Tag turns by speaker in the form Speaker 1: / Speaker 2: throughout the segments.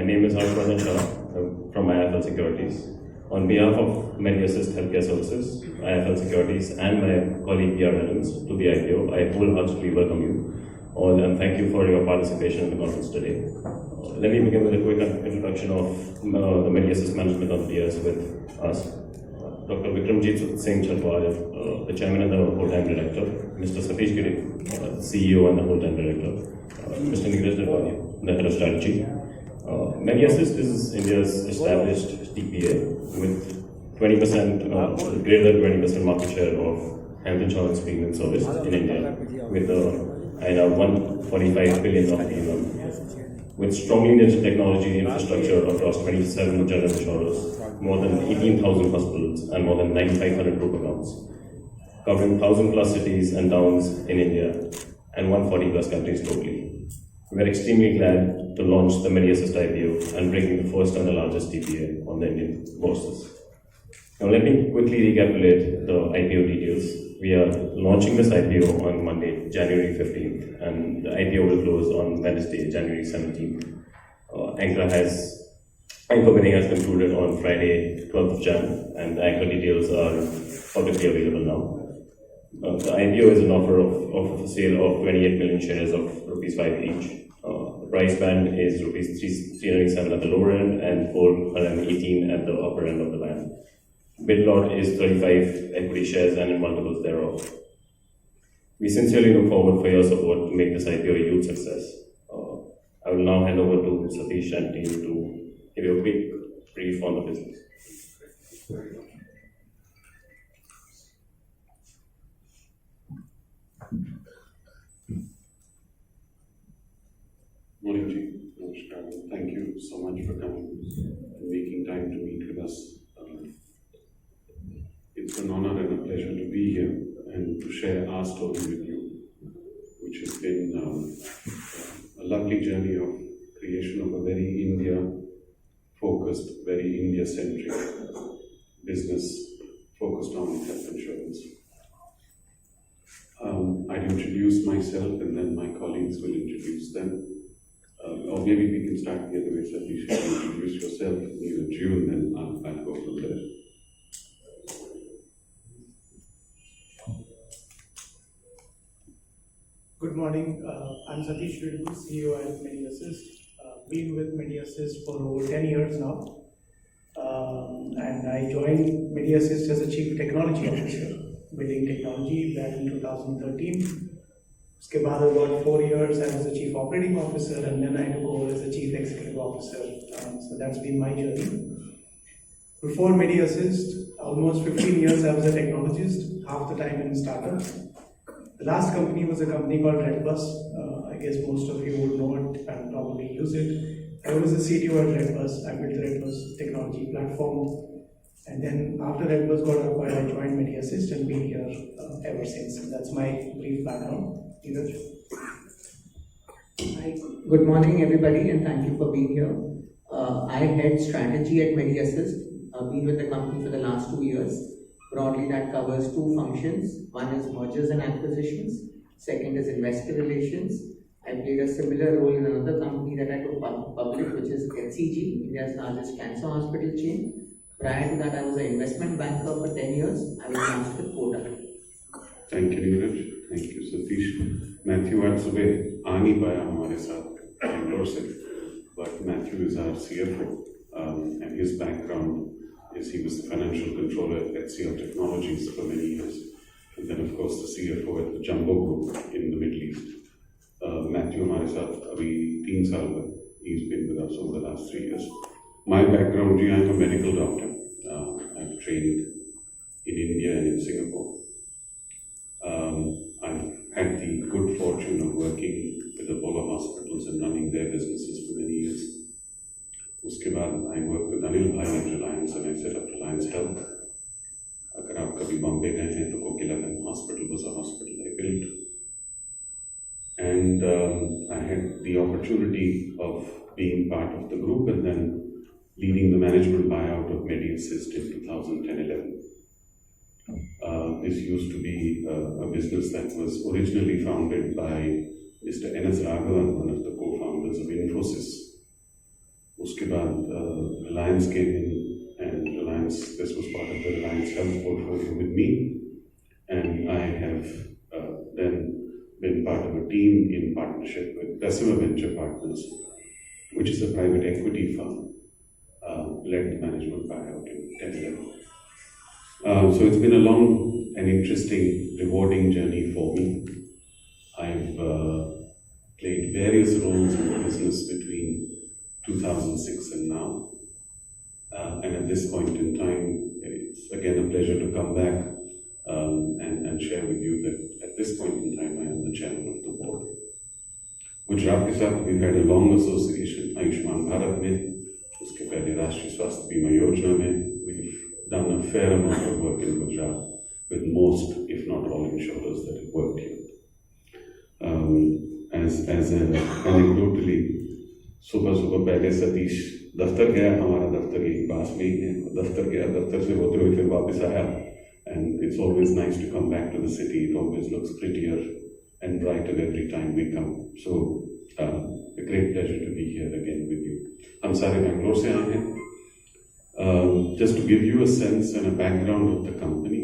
Speaker 1: name is Arivanantham from IIFL Securities. On behalf of Medi Assist Healthcare Services, IIFL Securities, and my colleague PR Adams to the IPO, I wholeheartedly welcome you all and thank you for your participation in the conference today. Let me begin with a quick introduction of the Medi Assist management of the DS with us. Dr. Vikramjit Singh Chatwal, the Chairman and the Whole-Time Director, Mr. Satish Giri, CEO and the Whole-Time Director, Mr. Neeraj Nirvani, the Head of Strategy. Medi Assist is India's established TPA with 20%, greater than 20% market share of health insurance premium service in India, with a 145 billion of premium, with strongly integrated technology infrastructure across 27 general insurers, more than 18,000 hospitals, and more than 9,500 group accounts, covering 1,000 plus cities and towns in India and 140 plus countries globally. We are extremely glad to launch the Medi Assist IPO and bringing the first and the largest TPA on the Indian bourses. Now let me quickly recapitulate the IPO details. We are launching this IPO on Monday, January 15th, and the IPO will close on Wednesday, January 17th. Anchor bidding has concluded on Friday, 12th of Jan, and the anchor details are publicly available now. The IPO is an offer of a sale of 28 million shares of rupees 5 each. The price band is rupees 307 at the lower end and 418 at the upper end of the band. Bid lot is 35 equity shares and in multiples thereof. We sincerely look forward for your support to make this IPO a huge success. I will now hand over to Satish and team to give you a quick brief on the business.
Speaker 2: Morning, Ji. Namaskar. Thank you so much for coming and making time to meet with us. It's an honor and a pleasure to be here and to share our story with you, which has been a lovely journey of creation of a very India-focused, very India-centric business focused on health insurance. I'd introduce myself and then my colleagues will introduce them. Or maybe we can start the other way, Satish. Introduce yourself, you and then I'll go from there.
Speaker 3: Good morning. I'm Satish Reddy, CEO at Medi Assist. Been with Medi Assist for over 10 years now. And I joined Medi Assist as a Chief Technology Officer, building technology back in 2013. Uske baad about 4 years I was a Chief Operating Officer, and then I took over as a Chief Executive Officer. So that's been my journey. Before Medi Assist, almost 15 years I was a technologist, half the time in startups. The last company was a company called Redbus. I guess most of you would know it and probably use it. I was the CTO at Redbus. I built the Redbus technology platform. And then after Redbus got acquired, I joined Medi Assist and been here ever since. And that's my brief background. Neeraj.
Speaker 4: Hi, good morning everybody and thank you for being here. I head strategy at Medi Assist. I've been with the company for the last 2 years. Broadly, that covers 2 functions. One is mergers and acquisitions. Second is investor relations. I played a similar role in another company that I took public, which is HCG, India's largest cancer hospital chain. Prior to that, I was an investment banker for 10 years. I was launched with Kotak.
Speaker 2: Thank you, Neeraj. Thank you, Satish. Matthew आज सुबह आ नहीं पाया हमारे साथ बैंगलोर से, but Matthew is our CFO, and his background is he was the financial controller at HCL Technologies for many years, and then of course the CFO at the Jumbo Group in the Middle East. Matthew हमारे साथ अभी 3 साल में, he's been with us over the last 3 years. My background, I'm a medical doctor. I've trained in India and in Singapore. I've had the good fortune of working with Apollo hospitals and running their businesses for many years. Uske baad, I worked with Anil Bhai at Reliance and I set up Reliance Health. Agar aap kabhi Bombay gaye hain, to Kokilagan Hospital was a hospital I built. And I had the opportunity of being part of the group and then leading the management buyout of Medi Assist in 2010-11. This used to be a business that was originally founded by Mr. N.S. Raghavan, one of the co-founders of Infosys. uske baad Reliance came in, and Reliance, this was part of the Reliance Health portfolio with me, and I have then been part of a team in partnership with Kasthuri Venture Partners, which is a private equity firm led management buyout in Chennai. So it's been a long and interesting, rewarding journey for me. I've played various roles in the business between 2006 and now. And at this point in time, it's again a pleasure to come back and share with you that at this point in time, I am the chairman of the board. Gujarat ke saath, we've had a long association. Ayushman Bharat mein, uske pehle Rashtriya Swasthya Bima Yojana mein, we've done a fair amount of work in Gujarat with most, if not all, insurers that have worked here. As anecdotally, सुबह पहले सतीश दफ्तर गया, हमारा दफ्तर यही पास में ही है, दफ्तर गया, दफ्तर से होते हुए फिर वापस आया, and it's always nice to come back to the city. It always looks prettier and brighter every time we come. So a great pleasure to be here again with you. हम सारे बैंगलोर से आए हैं. Just to give you a sense and a background of the company,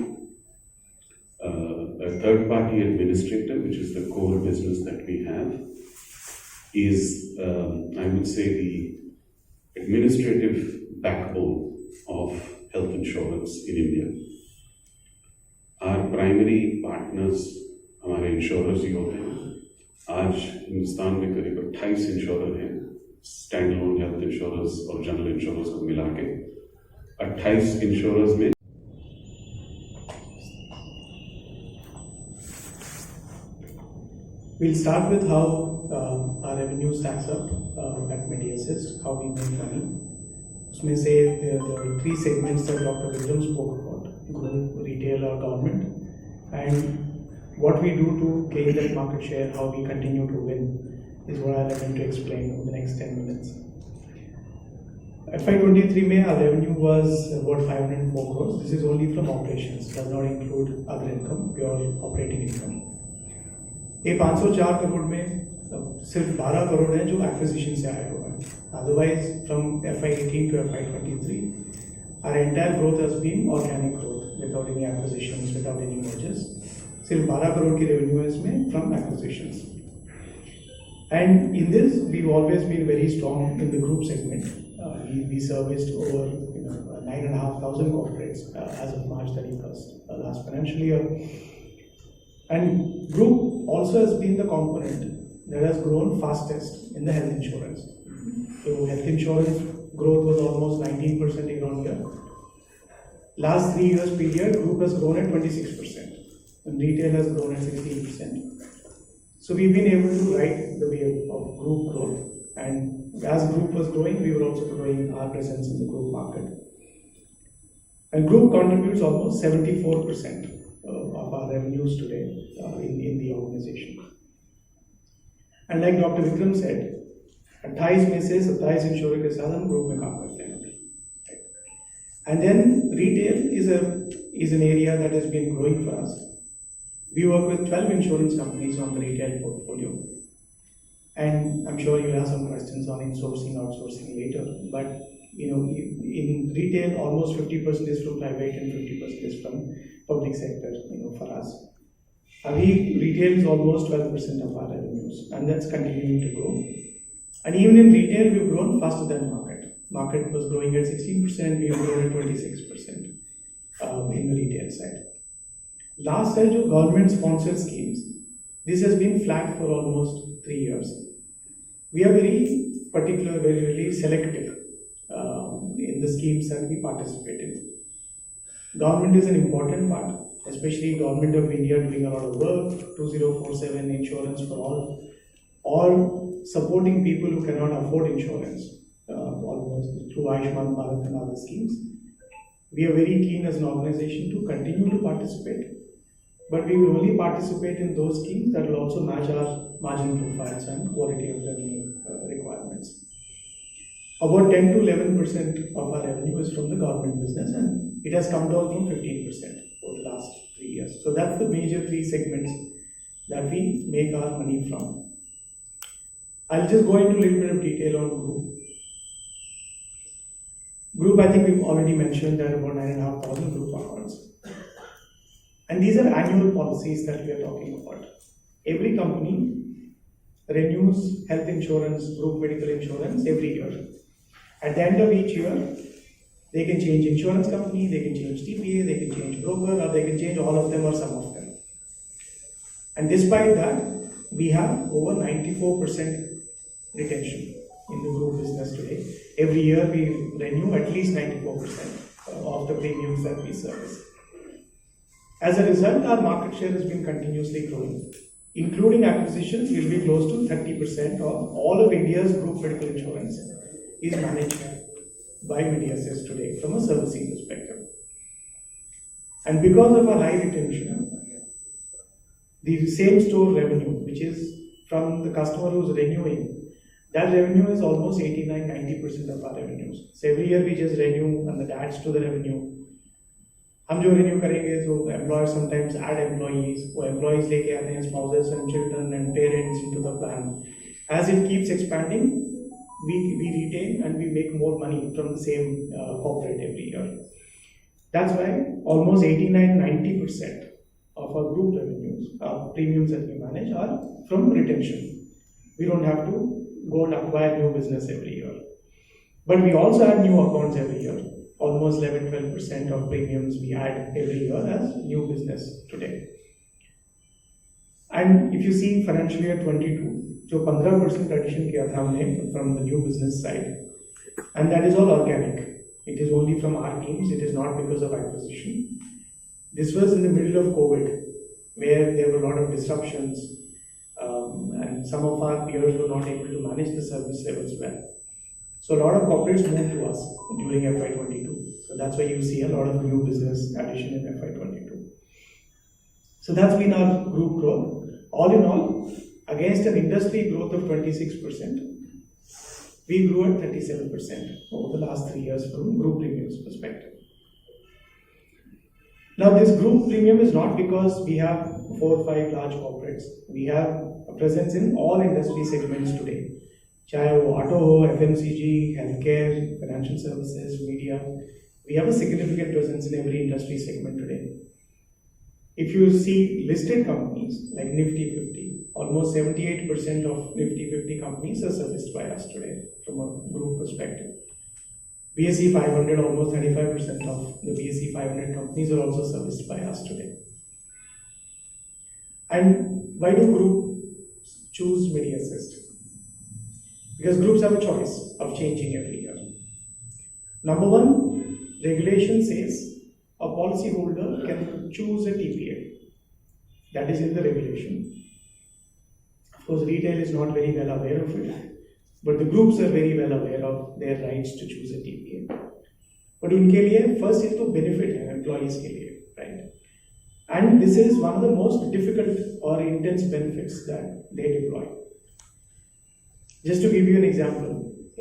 Speaker 2: a third-party administrator, which is the core business that we have, is, I would say, the administrative backbone of health insurance in India. Our primary partners, हमारे insurers ही होते हैं. आज हिंदुस्तान में करीब 28 insurer हैं, standalone health insurers और general insurers को मिला के 28 इंश्योरर्स में
Speaker 3: We'll start with how our revenue stacks up at Medi Assist, how we make money. उसमें से the three segments that Dr. Vikram spoke about, group, retail or government, and what we do to gain that market share, how we continue to win, is what I'll attempt to explain over the next 10 minutes. FY23 में our revenue was about 504 crores. This is only from operations, does not include other income, pure operating income. ये 504 करोड़ में सिर्फ 12 करोड़ है जो acquisition से आया हुआ है. Otherwise, from FY18 to FY23, our entire growth has been organic growth, without any acquisitions, without any mergers. सिर्फ 12 करोड़ की revenue है इसमें from acquisitions. And in this, we've always been very strong in the group segment. We serviced over 9,500 corporates as of March 31st, last financial year. And group also has been the component that has grown fastest in the health insurance. So health insurance growth was almost 19% year on year. Last 3 years period, group has grown at 26%, and retail has grown at 16%. So we've been able to ride the wave of group growth, and as group was growing, we were also growing our presence in the group market. And group contributes almost 74% of our revenues today in the organization. And like Dr. Vikram said, 28 में से 27 insurer के साथ हम group में काम करते हैं अभी. And then retail is an area that has been growing for us. We work with 12 insurance companies on the retail portfolio. And I'm sure you'll have some questions on insourcing, outsourcing later. But in retail, almost 50% is from private and 50% is from public sector. For us, retail is almost 12% of our revenues, and that's continuing to grow. And even in retail, we've grown faster than market. Market was growing at 16%, we have grown at 26% in the retail side. Last time, government-sponsored schemes, this has been flat for almost 3 years. We are very particular, very selective in the schemes that we participate in. Government is an important part, especially Government of India doing a lot of work, 2047 insurance for all, or supporting people who cannot afford insurance, almost through Ayushman Bharat and other schemes. We are very keen as an organization to continue to participate, but we will only participate in those schemes that will also match our margin profiles and quality of revenue requirements. About 10 to 11% of our revenue is from the government business, and it has come down from 15% over the last 3 years. So that's the major 3 segments that we make our money from. I'll just go into a little bit of detail on group. Group, I think we've already mentioned there are about 9,500 group accounts. And these are annual policies that we are talking about. Every company renews health insurance, group medical insurance every year. At the end of each year, they can change insurance company, they can change TPA, they can change broker, or they can change all of them or some of them. And despite that, we have over 94% retention in the group business today. Every year we renew at least 94% of the premiums that we service. As a result, our market share has been continuously growing. Including acquisitions, we'll be close to 30% of all of India's group medical insurance is managed by Medi Assist today from a servicing perspective. And because of our high retention, the same store revenue, which is from the customer who's renewing, that revenue is almost 89-90% of our revenues. So every year we just renew and that adds to the revenue. हम जो renew करेंगे तो employers sometimes add employees, वो employees लेके आते हैं spouses and children and parents into the plan. As it keeps expanding, we retain and we make more money from the same corporate every year. That's why almost 89-90% of our group revenues, premiums that we manage are from retention. We don't have to go and acquire new business every year. But we also add new accounts every year. Almost 11-12% of premiums we add every year as new business today. And if you see financial year 22, जो 15% addition किया था हमने from the new business side, and that is all organic. It is only from our teams. It is not because of acquisition. This was in the middle of COVID, where there were a lot of disruptions, and some of our peers were not able to manage the service levels well. So a lot of corporates moved to us during FY22. So that's why you see a lot of new business addition in FY22. So that's been our group growth. All in all, against an industry growth of 26%, we grew at 37% over the last 3 years from group premiums perspective. Now this group premium is not because we have 4 or 5 large corporates. We have a presence in all industry segments today. चाहे वो auto हो, FMCG, healthcare, financial services, media, we have a significant presence in every industry segment today. If you see listed companies like Nifty 50, almost 78% of Nifty 50 companies are serviced by us today from a group perspective. BSE 500, almost 35% of the BSE 500 companies are also serviced by us today. And why do groups choose Medi Assist? Because groups have a choice of changing every year. Number one, regulation says a policyholder can choose a TPA. That is in the regulation. Of course, retail is not very well aware of it, but the groups are very well aware of their rights to choose a TPA. But उनके लिए first is to benefit employees के लिए, right? And this is one of the most difficult or intense benefits that they deploy. Just to give you an example,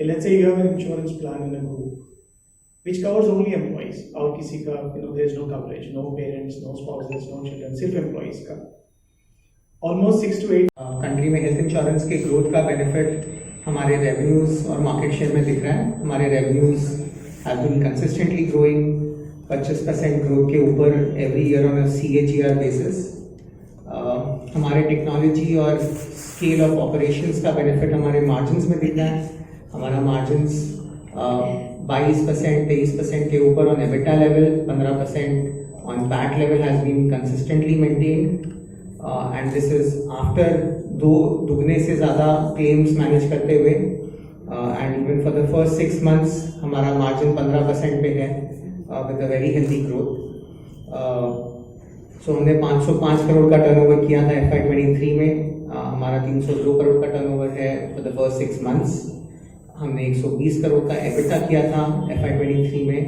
Speaker 3: let's say you have an insurance plan in a group which covers only employees. और किसी का, there is no coverage, no parents, no spouses, no children, सिर्फ employees का. Almost 6 to 8.
Speaker 4: Country में health insurance के growth का benefit हमारे revenues और मार्केट शेयर में दिख रहा है. हमारे revenues have been consistently growing 25% growth के ऊपर every year on a CAGR basis. हमारे टेक्नोलॉजी और स्केल ऑफ ऑपरेशंस का बेनिफिट हमारे मार्जिन्स में दिख रहा है. हमारा मार्जिन्स 22%, 23% के ऊपर on EBITDA level, 15% on PAT level has been consistently maintained. And this is after दुगने से ज़्यादा क्लेम्स मैनेज करते हुए. And even for the first 6 months हमारा मार्जिन 15% पे है with a very healthy growth. So हमने 505 करोड़ का टर्नओवर किया था FY23 में. हमारा 302 करोड़ का टर्नओवर है फॉर द फर्स्ट 6 months. हमने 120 करोड़ का एबिटा किया था FY23 में.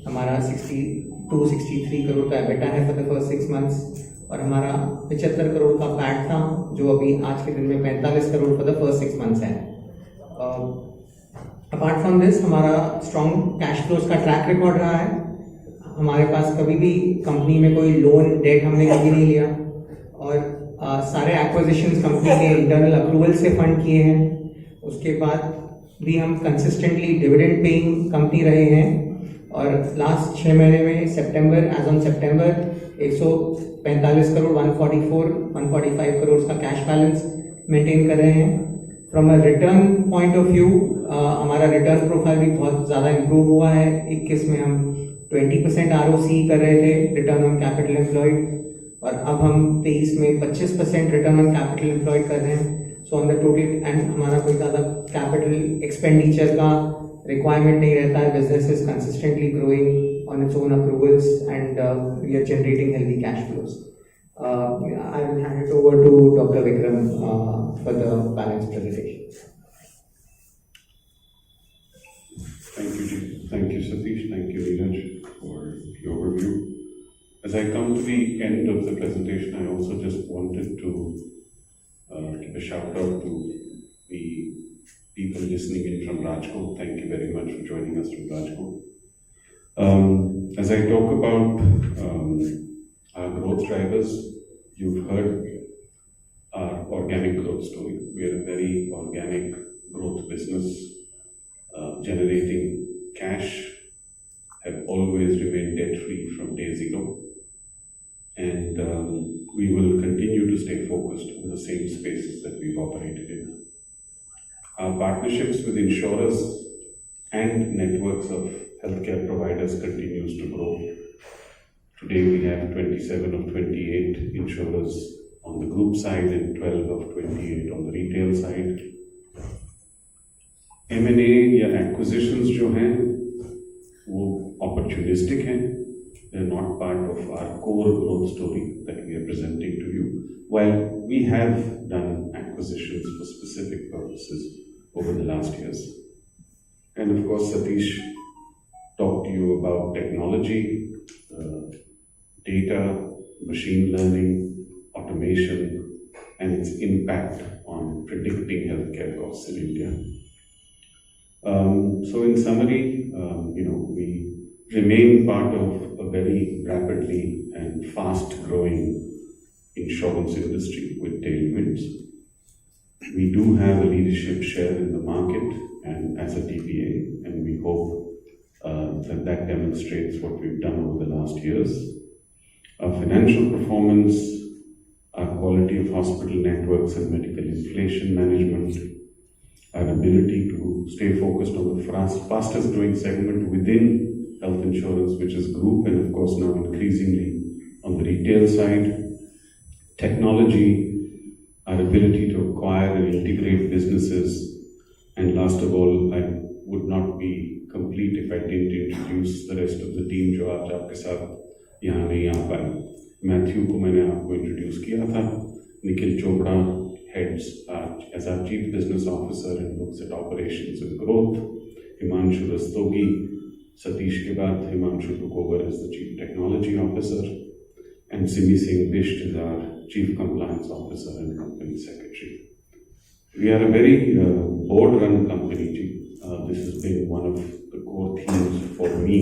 Speaker 4: हमारा 62-63 करोड़ का एबिटा है फॉर द फर्स्ट 6 months. और हमारा 75 करोड़ का पैट था जो अभी आज के दिन में 45 crore for the first 6 months है. अपार्ट फ्रॉम दिस हमारा स्ट्रॉन्ग कैश फ्लोज का ट्रैक रिकॉर्ड रहा है. हमारे पास कभी भी कंपनी में कोई लोन डेट हमने कभी नहीं लिया. और सारे एक्विजिशंस कंपनी के इंटरनल अप्रूवल से फंड किए हैं. उसके बाद भी हम कंसिस्टेंटली डिविडेंड पेइंग कंपनी रहे हैं. और लास्ट 6 महीने में एज ऑन सितंबर 145 करोड़ 145 करोड़ का कैश बैलेंस मेंटेन कर रहे हैं। From a return point of view हमारा रिटर्न प्रोफाइल भी बहुत ज़्यादा इम्प्रूव हुआ है। 21 में हम 20% ROC कर रहे थे, रिटर्न ऑन कैपिटल एम्प्लॉयड, और अब हम 23 में 25% रिटर्न ऑन कैपिटल एम्प्लॉयड कर रहे हैं। So on the total and हमारा कोई ज़्यादा कैपिटल एक्सपेंडिचर का रिक्वायरमेंट नहीं रहता है। Business is consistently growing on its own approvals and we are generating healthy cash flows. I will hand it over to Dr. Vikram for the balance presentation.
Speaker 2: Thank you, Ji. Thank you, Satish. Thank you, Neeraj, for the overview. As I come to the end of the presentation, I also just wanted to give a shout out to the people listening in from Rajkot. Thank you very much for joining us from Rajkot. As I talk about our growth drivers, you've heard our organic growth story. We are a very organic growth business, generating cash, have always remained debt-free from day zero, and we will continue to stay focused on the same spaces that we've operated in. Our partnerships with insurers and networks of healthcare providers continues to grow. Today we have 27 of 28 insurers on the group side and 12 of 28 on the retail side. M&A या acquisitions जो हैं वो opportunistic हैं. They're not part of our core growth story that we are presenting to you. While we have done acquisitions for specific purposes over the last years. And of course, Satish talked to you about technology, data, machine learning, automation, and its impact on predicting healthcare costs in India. So in summary, we remain part of a very rapidly and fast-growing insurance industry with tailwinds. We do have a leadership share in the market and as a TPA, and we hope that demonstrates what we've done over the last years. Our financial performance, our quality of hospital networks and medical inflation management, our ability to stay focused on the fastest growing segment within health insurance, which is group, and of course now increasingly on the retail side. Technology, our ability to acquire and integrate businesses, and last of all, I would not be complete if I didn't introduce the rest of the team जो आज आपके साथ यहाँ नहीं आ पाए। Matthew को मैंने आपको इंट्रोड्यूस किया था। Nikhil Chopra heads as our Chief Business Officer and looks at operations and growth. Himanshu Rastogi, Satish के बाद Himanshu took over as the Chief Technology Officer, and Simi Singh Bisht is our Chief Compliance Officer and Company Secretary. We are a very board-run company. This has been one of the core themes for me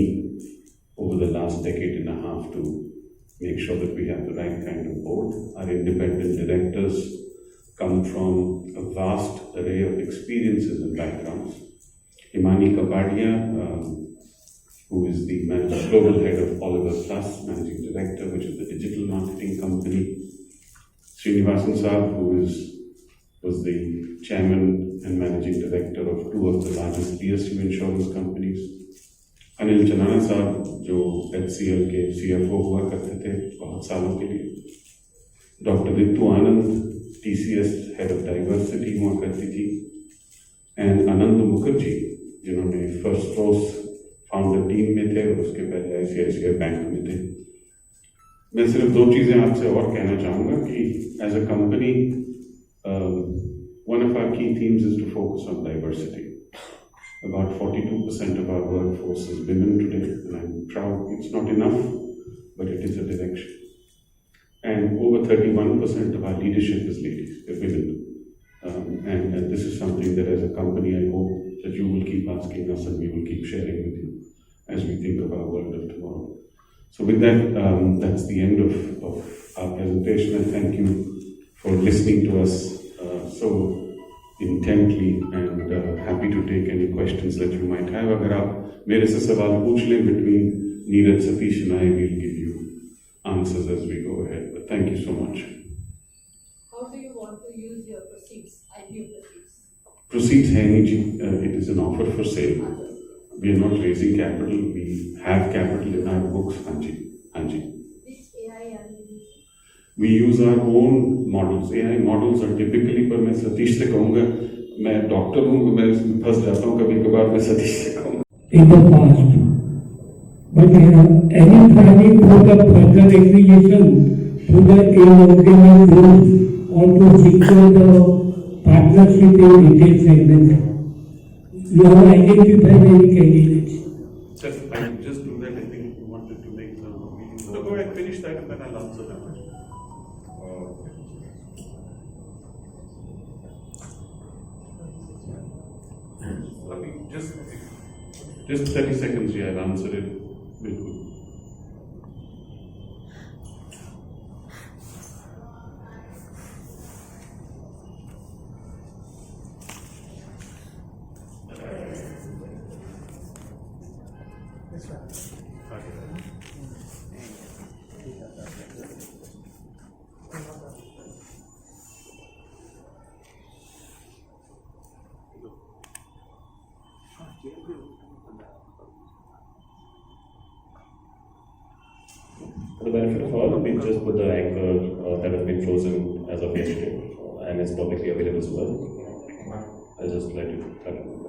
Speaker 2: over the last decade and a half to make sure that we have the right kind of board. Our independent directors come from a vast array of experiences and backgrounds. Manickavasagam, who is the global head of Oliver Plus, Managing Director, which is the digital marketing company. Srinivasan Saab, who was the Chairman and Managing Director of 2 of the largest PSU insurance companies. Anil चनाना साहब जो HCL के CFO हुआ करते थे बहुत सालों के लिए। Doctor Ritu Anand TCS head of diversity हुआ करती थी, एंड आनंद मुखर्जी जिन्होंने फर्स्ट रोज फाउंडर टीम में थे और उसके पहले ICICI बैंक में थे। मैं सिर्फ 2 चीज़ें आपसे और कहना चाहूँगा कि as a company one of our key themes is to focus on diversity. About 42% of our workforce is women today, and I'm proud. It's not enough, but it is a direction. And over 31% of our leadership is ladies, women. And this is something that as a company, I hope that you will keep asking us and we will keep sharing with you as we think of our world of tomorrow. So with that, that's the end of our presentation, and thank you for listening to us so intently and happy to take any questions that you might have. अगर आप मेरे से सवाल पूछ लें between Neeraj, Satish and I will give you answers as we go ahead. But thank you so much.
Speaker 5: How do you want to use your proceeds, IPO proceeds?
Speaker 2: Proceeds है नहीं जी. It is an offer for sale. We are not raising capital. We have capital in our books. हाँ जी, हाँ जी.
Speaker 5: Which AI are you using?
Speaker 2: We use our own models. AI models are typically, पर मैं सतीश से कहूँगा, मैं doctor हूँ, मैं फंस जाता हूँ कभी कभार, मैं सतीश से कहूँगा.
Speaker 6: In the past, but any planning for the further acquisition to the inorganic growth or to secure the partnership in retail segment, you have identified any candidates?
Speaker 2: Sir, I will just do that. I think you wanted to make some. So go ahead, finish that, and then I'll answer that. Just 30 seconds, yeah, I'll answer it. बिल्कुल.
Speaker 1: For the benefit of all, we just put the anchor that has been frozen as of yesterday and is publicly available as well. I'll just let you have a question.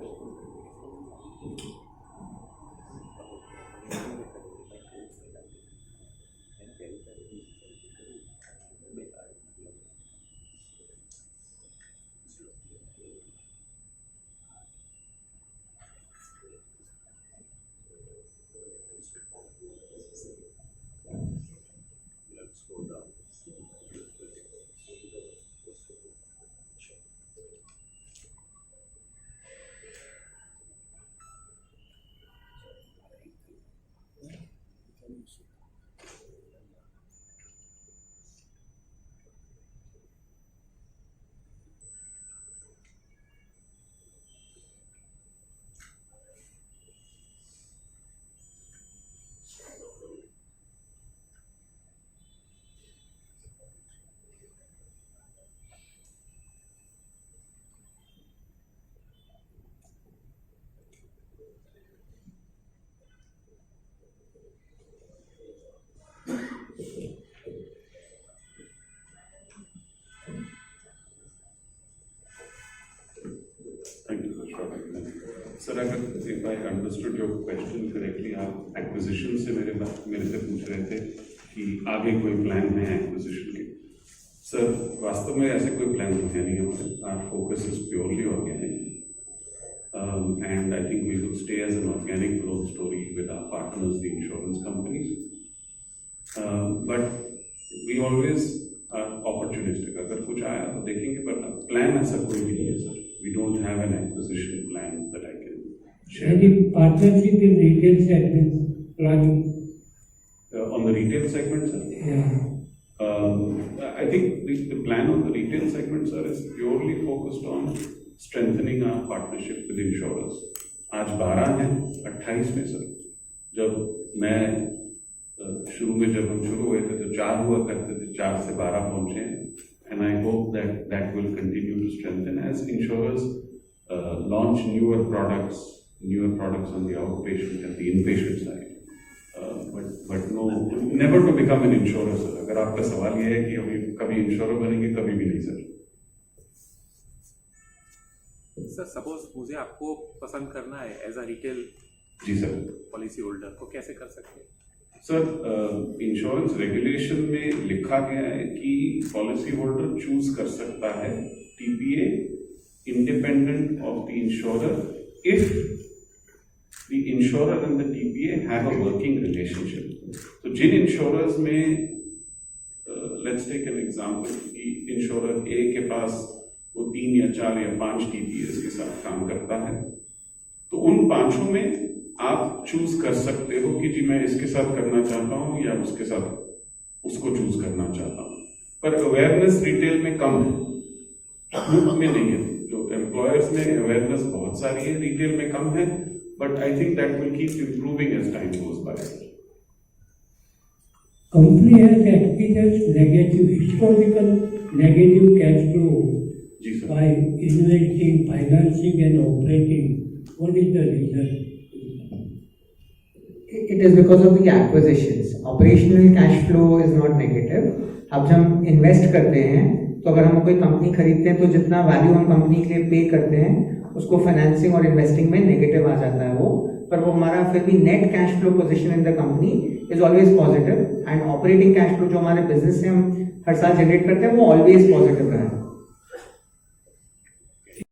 Speaker 1: Sir, if I understood your question correctly, आप acquisition से मेरे से पूछ रहे थे कि आगे कोई प्लान है acquisition के. Sir, वास्तव में ऐसे कोई प्लान तो है नहीं हमारे. Our focus is purely organic, and I think we will stay as an organic growth story with our partners, the insurance companies. But we always are opportunistic. अगर कुछ आया तो देखेंगे, but plan ऐसा कोई भी नहीं है sir. We don't have an acquisition plan that I can share.
Speaker 6: Any partnership in retail segment planning?
Speaker 2: On the retail segment, sir?
Speaker 6: Yeah.
Speaker 2: I think the plan on the retail segment, sir, is purely focused on strengthening our partnership with insurers. आज 12 हैं, 28 में sir. जब मैं शुरू में जब हम शुरू हुए थे तो 4 हुआ करते थे, 4 से 12 पहुंचे हैं. And I hope that will continue to strengthen as insurers launch newer products on the outpatient and the inpatient side. But no, never to become an insurer, sir. अगर आपका सवाल ये है कि अभी कभी इंश्योरर बनेंगे, कभी भी नहीं सर.
Speaker 7: सर, सपोज मुझे आपको पसंद करना है एज अ रिटेल
Speaker 2: जी सर
Speaker 7: पॉलिसी होल्डर, तो कैसे कर सकते हैं?
Speaker 2: सर, इंश्योरेंस रेगुलेशन में लिखा गया है कि पॉलिसी होल्डर चूज कर सकता है TPA independent of the insurer if the insurer and the TPA have a working relationship. तो जिन इंश्योरर्स में लेट्स टेक एन एग्जांपल कि इंश्योरर ए के पास वो 3 या 4 या 5 टीपीएस के साथ काम करता है, तो उन 5 में आप चूज कर सकते हो कि जी मैं इसके साथ करना चाहता हूं या उसके साथ उसको चूज करना चाहता हूं. पर अवेयरनेस रिटेल में कम है, ग्रुप में नहीं है. जो एम्प्लॉयर्स में अवेयरनेस बहुत सारी है, रिटेल में कम है, but I think that will keep improving as time goes by.
Speaker 6: Company has experienced negative, historical negative cash flow
Speaker 2: जी sir.
Speaker 6: by investing, financing and operating. What is the reason?
Speaker 4: It is because of the acquisitions. Operational cash flow is not negative. अब जब हम invest करते हैं तो अगर हम कोई कंपनी खरीदते हैं तो जितना वैल्यू हम कंपनी के लिए पे करते हैं उसको फाइनेंसिंग और इन्वेस्टिंग में नेगेटिव आ जाता है वो, पर वो हमारा फिर भी net cash flow position in the company is always positive, and operating cash flow जो हमारे बिजनेस से हम हर साल जनरेट करते हैं वो ऑलवेज पॉजिटिव रहा है.